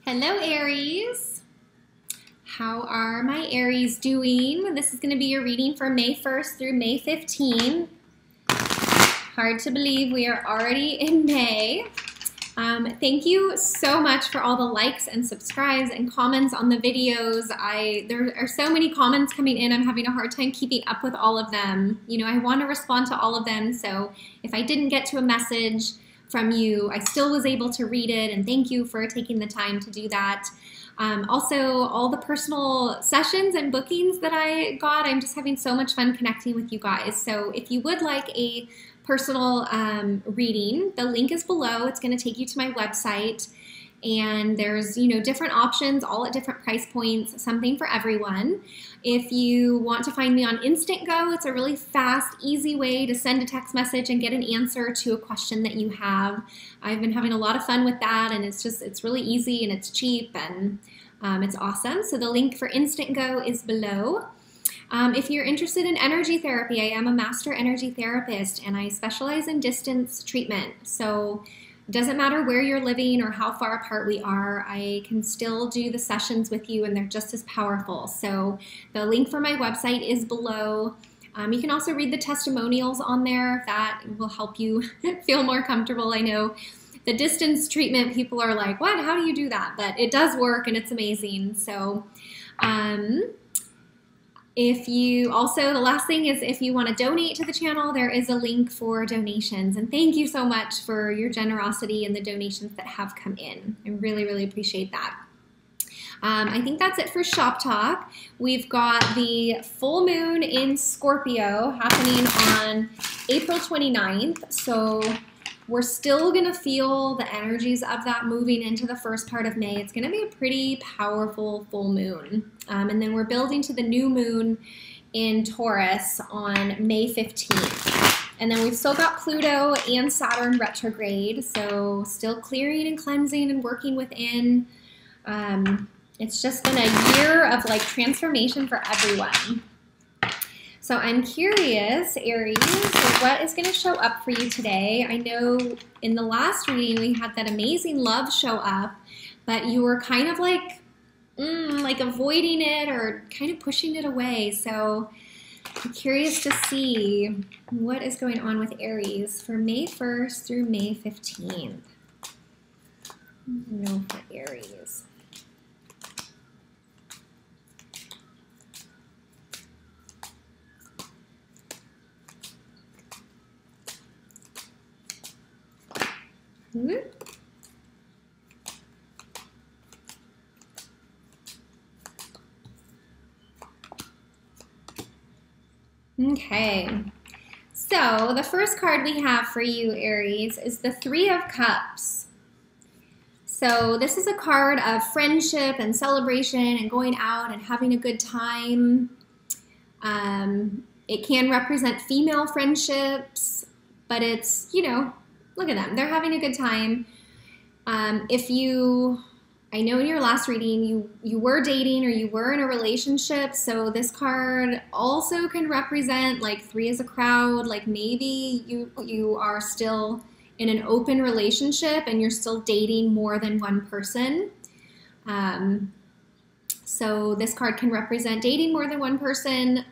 Hello, Aries. How are my Aries doing? This is going to be your reading for May 1st through May 15th. Hard to believe we are already in May. Thank you so much for all the likes and subscribes and comments on the videos. There are so many comments coming in. I'm having a hard time keeping up with all of them. You know, I want to respond to all of them, so if I didn't get to a message from you, I still was able to read it, and thank you for taking the time to do that. Also, all the personal sessions and bookings that I got, I'm just having so much fun connecting with you guys. So if you would like a personal reading, the link is below. It's going to take you to my website, and there's, you know, different options, all at different price points, something for everyone. If you want to find me on Instantgo, it's a really fast, easy way to send a text message and get an answer to a question that you have. I've been having a lot of fun with that, and it's really easy and it's cheap, and it's awesome. So the link for Instantgo is below. If you're interested in energy therapy, I am a master energy therapist, and I specialize in distance treatment. So it doesn't matter where you're living or how far apart we are, I can still do the sessions with you, and they're just as powerful. So the link for my website is below. You can also read the testimonials on there. That will help you feel more comfortable. I know the distance treatment, people are like, what? How do you do that? But it does work, and it's amazing. So the last thing is, if you want to donate to the channel, there is a link for donations. And thank you so much for your generosity and the donations that have come in. I really, really appreciate that. I think that's it for Shop Talk. We've got the full moon in Scorpio happening on April 29th. So we're still going to feel the energies of that moving into the first part of May. It's going to be a pretty powerful full moon. And then we're building to the new moon in Taurus on May 15th. And then we've still got Pluto and Saturn retrograde, so still clearing and cleansing and working within. It's just been a year of like transformation for everyone. So I'm curious, Aries, what is going to show up for you today? I know in the last reading we had that amazing love show up, but you were kind of like avoiding it or kind of pushing it away. So I'm curious to see what is going on with Aries for May 1st through May 15th. No, for Aries. Okay, so the first card we have for you, Aries, is the Three of Cups. So this is a card of friendship and celebration and going out and having a good time. It can represent female friendships, but it's, you know, look at them. They're having a good time. I know in your last reading you were dating or you were in a relationship, so this card also can represent like three as a crowd. Like maybe you are still in an open relationship and you're still dating more than one person. So this card can represent dating more than one person.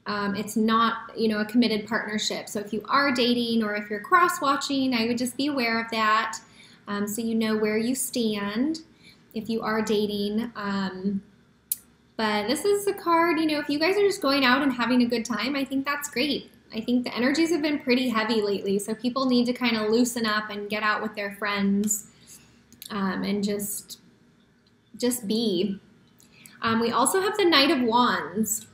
It's not, you know, a committed partnership. So if you are dating or if you're cross-watching, I would just be aware of that, so you know where you stand if you are dating. But this is a card, you know, if you guys are just going out and having a good time, I think that's great. I think the energies have been pretty heavy lately, so people need to kind of loosen up and get out with their friends, and just be. We also have the Knight of Wands.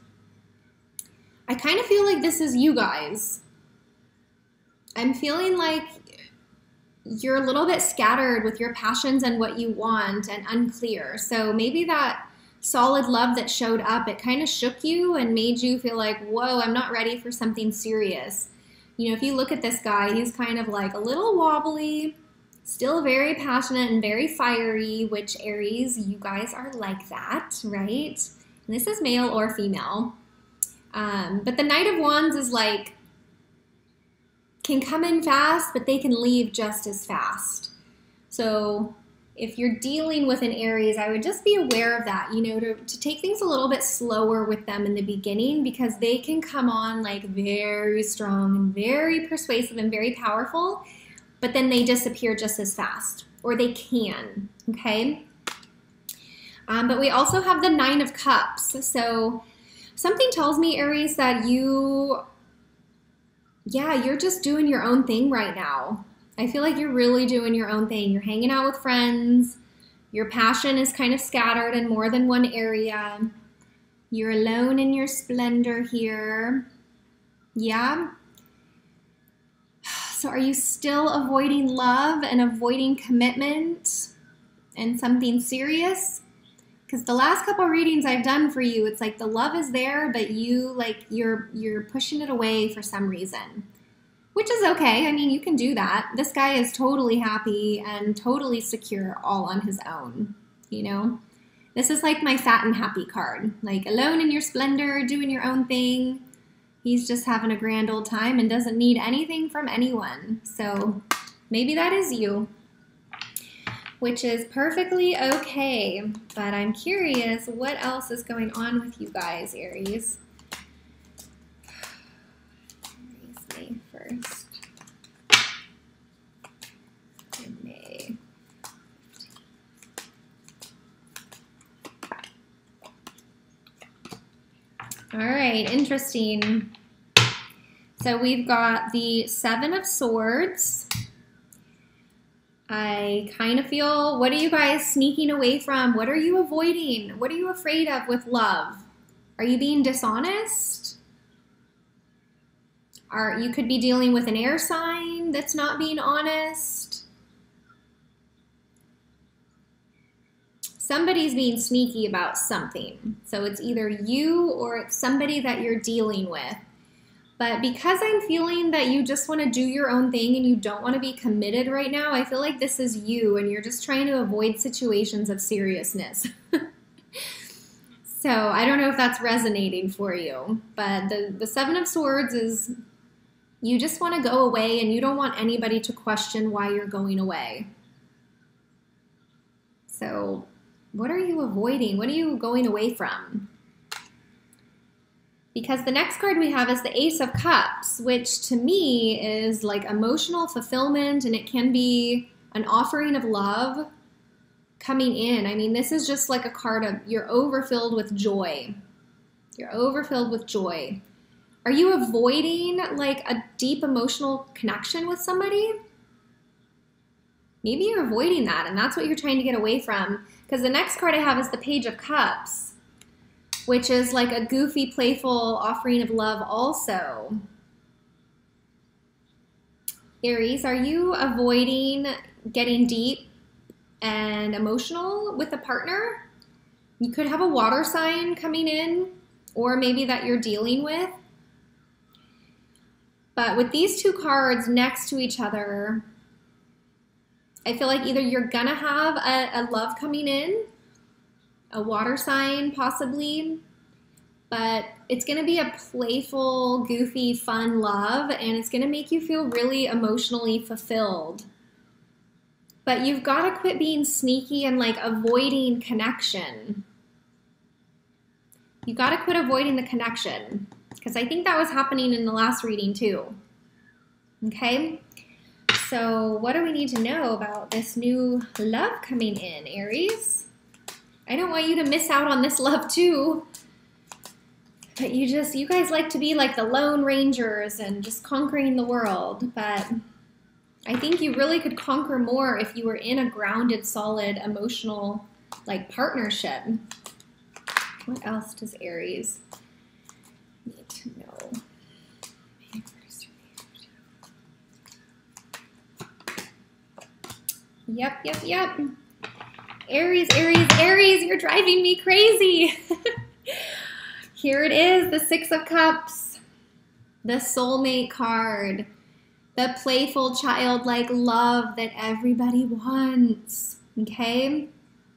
I kind of feel like this is you guys. I'm feeling like you're a little bit scattered with your passions and what you want and unclear. So maybe that solid love that showed up, it kind of shook you and made you feel like, whoa, I'm not ready for something serious. You know, if you look at this guy, he's kind of like a little wobbly, still very passionate and very fiery, which Aries, you guys are like that, right? And this is male or female. But the Knight of Wands is like, can come in fast, but they can leave just as fast. So if you're dealing with an Aries, I would just be aware of that, you know, to take things a little bit slower with them in the beginning, because they can come on like very strong and very persuasive and very powerful, but then they disappear just as fast, or they can, okay? But we also have the Nine of Cups. So something tells me, Aries, that you're just doing your own thing right now. I feel like you're really doing your own thing. You're hanging out with friends. Your passion is kind of scattered in more than one area. You're alone in your splendor here. Yeah. So are you still avoiding love and avoiding commitment and something serious? Because the last couple of readings I've done for you, it's like the love is there, but you're pushing it away for some reason. Which is okay. I mean, you can do that. This guy is totally happy and totally secure all on his own, you know? This is like my fat and happy card. Like alone in your splendor, doing your own thing. He's just having a grand old time and doesn't need anything from anyone. So maybe that is you, which is perfectly okay. But I'm curious what else is going on with you guys, Aries. May 1st. And May 15th. All right, interesting. So we've got the Seven of Swords. I kind of feel, what are you guys sneaking away from? What are you avoiding? What are you afraid of with love? Are you being dishonest? You could be dealing with an air sign that's not being honest. Somebody's being sneaky about something. So it's either you or it's somebody that you're dealing with. But because I'm feeling that you just want to do your own thing and you don't want to be committed right now, I feel like this is you and you're just trying to avoid situations of seriousness. So I don't know if that's resonating for you, but the Seven of Swords is you just want to go away and you don't want anybody to question why you're going away. So what are you avoiding? What are you going away from? Because the next card we have is the Ace of Cups, which to me is like emotional fulfillment, and it can be an offering of love coming in. I mean, this is just like a card of you're overfilled with joy. You're overfilled with joy. Are you avoiding like a deep emotional connection with somebody? Maybe you're avoiding that, and that's what you're trying to get away from. Because the next card I have is the Page of Cups, which is like a goofy, playful offering of love also. Aries, are you avoiding getting deep and emotional with a partner? You could have a water sign coming in, or maybe that you're dealing with. But with these two cards next to each other, I feel like either you're gonna have a love coming in, a water sign possibly, but it's gonna be a playful, goofy, fun love, and it's gonna make you feel really emotionally fulfilled. But you've gotta quit being sneaky and like avoiding connection. You gotta quit avoiding the connection, because I think that was happening in the last reading too. Okay? So what do we need to know about this new love coming in, Aries? I don't want you to miss out on this love too. But you guys like to be like the Lone Rangers and just conquering the world. But I think you really could conquer more if you were in a grounded, solid, emotional like partnership. What else does Aries need to know? Yep. Aries, you're driving me crazy. Here it is, the Six of Cups, the soulmate card, the playful, childlike love that everybody wants, okay?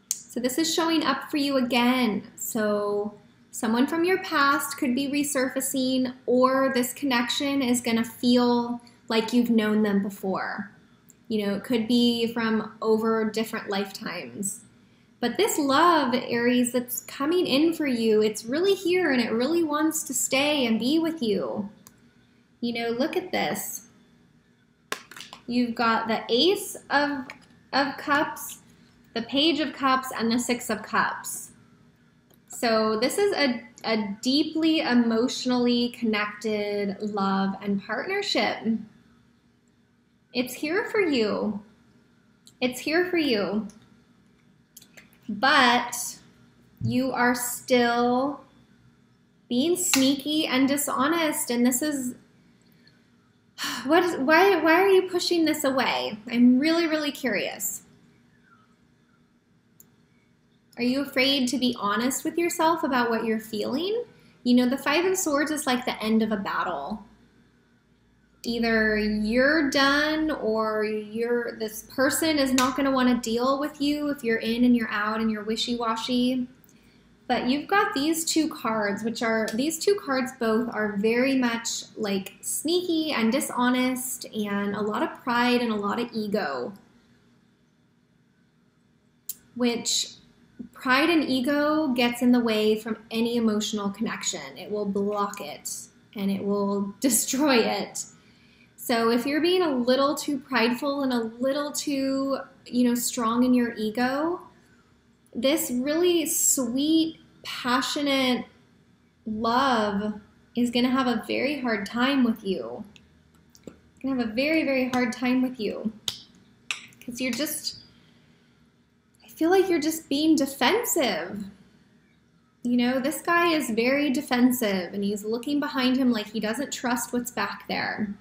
So this is showing up for you again. So someone from your past could be resurfacing, or this connection is gonna feel like you've known them before. You know, it could be from over different lifetimes. But this love, Aries, that's coming in for you, it's really here and it really wants to stay and be with you. You know, look at this. You've got the Ace of Cups, the Page of Cups, and the Six of Cups. So this is a deeply emotionally connected love and partnership. It's here for you. It's here for you. But you are still being sneaky and dishonest, and this is why are you pushing this away? I'm really, really curious. Are you afraid to be honest with yourself about what you're feeling? You know, the Five of Swords is like the end of a battle. Either you're done or this person is not going to want to deal with you if you're in and you're out and you're wishy-washy. But you've got these two cards, these two cards both are very much like sneaky and dishonest and a lot of pride and a lot of ego. Which pride and ego gets in the way from any emotional connection. It will block it and it will destroy it. So if you're being a little too prideful and a little too, you know, strong in your ego, this really sweet, passionate love is going to have a very hard time with you. It's going to have a very, very hard time with you. Because you're just, I feel like you're just being defensive. You know, this guy is very defensive and he's looking behind him like he doesn't trust what's back there.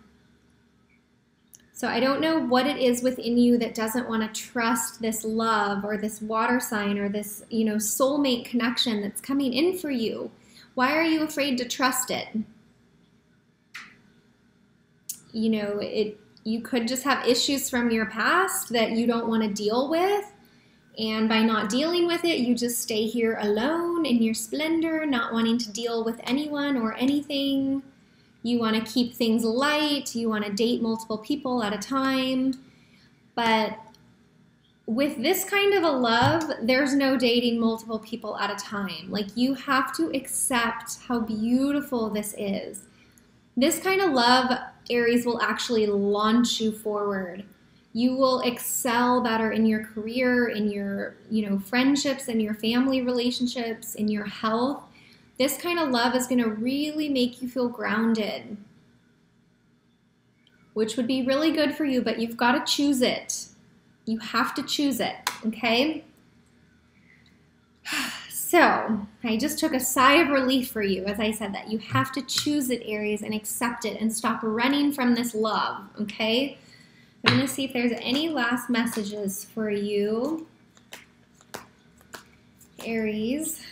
So I don't know what it is within you that doesn't want to trust this love or this water sign or this, you know, soulmate connection that's coming in for you. Why are you afraid to trust it? You know, you could just have issues from your past that you don't want to deal with. And by not dealing with it, you just stay here alone in your splendor, not wanting to deal with anyone or anything. You want to keep things light. You want to date multiple people at a time. But with this kind of a love, there's no dating multiple people at a time. Like, you have to accept how beautiful this is. This kind of love, Aries, will actually launch you forward. You will excel better in your career, in your, you know, friendships, in your family relationships, in your health. This kind of love is going to really make you feel grounded, which would be really good for you, but you've got to choose it. You have to choose it, okay? So I just took a sigh of relief for you as I said that. You have to choose it, Aries, and accept it and stop running from this love, okay? I'm going to see if there's any last messages for you, Aries,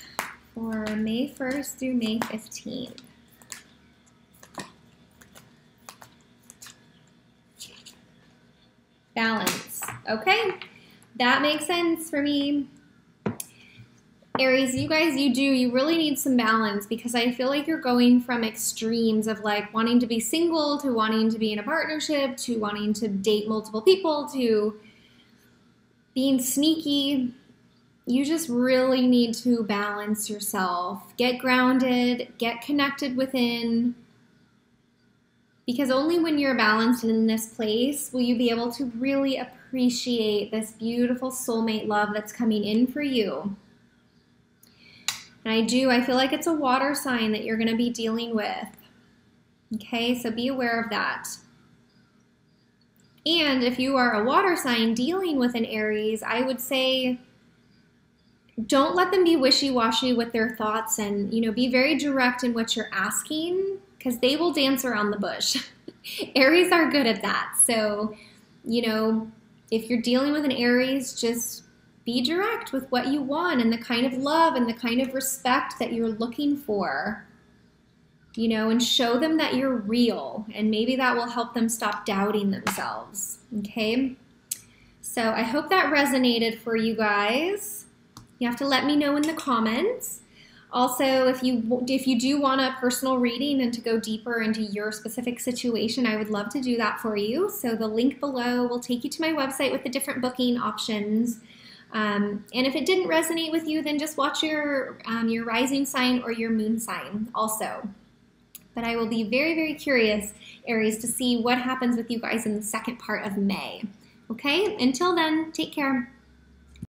for May 1st through May 15th. Balance. Okay, that makes sense for me. Aries, you really need some balance, because I feel like you're going from extremes of like wanting to be single to wanting to be in a partnership to wanting to date multiple people to being sneaky. You just really need to balance yourself. Get grounded, get connected within, because only when you're balanced and in this place will you be able to really appreciate this beautiful soulmate love that's coming in for you. And I feel like it's a water sign that you're going to be dealing with. Okay, so be aware of that. And if you are a water sign dealing with an Aries, I would say don't let them be wishy-washy with their thoughts, and, you know, be very direct in what you're asking, because they will dance around the bush. Aries are good at that. So, you know, if you're dealing with an Aries, just be direct with what you want and the kind of love and the kind of respect that you're looking for, you know, and show them that you're real, and maybe that will help them stop doubting themselves, okay? So I hope that resonated for you guys. You have to let me know in the comments. Also, if you do want a personal reading and to go deeper into your specific situation, I would love to do that for you. So the link below will take you to my website with the different booking options. And if it didn't resonate with you, then just watch your rising sign or your moon sign also. But I will be very, very curious, Aries, to see what happens with you guys in the second part of May. Okay, until then, take care.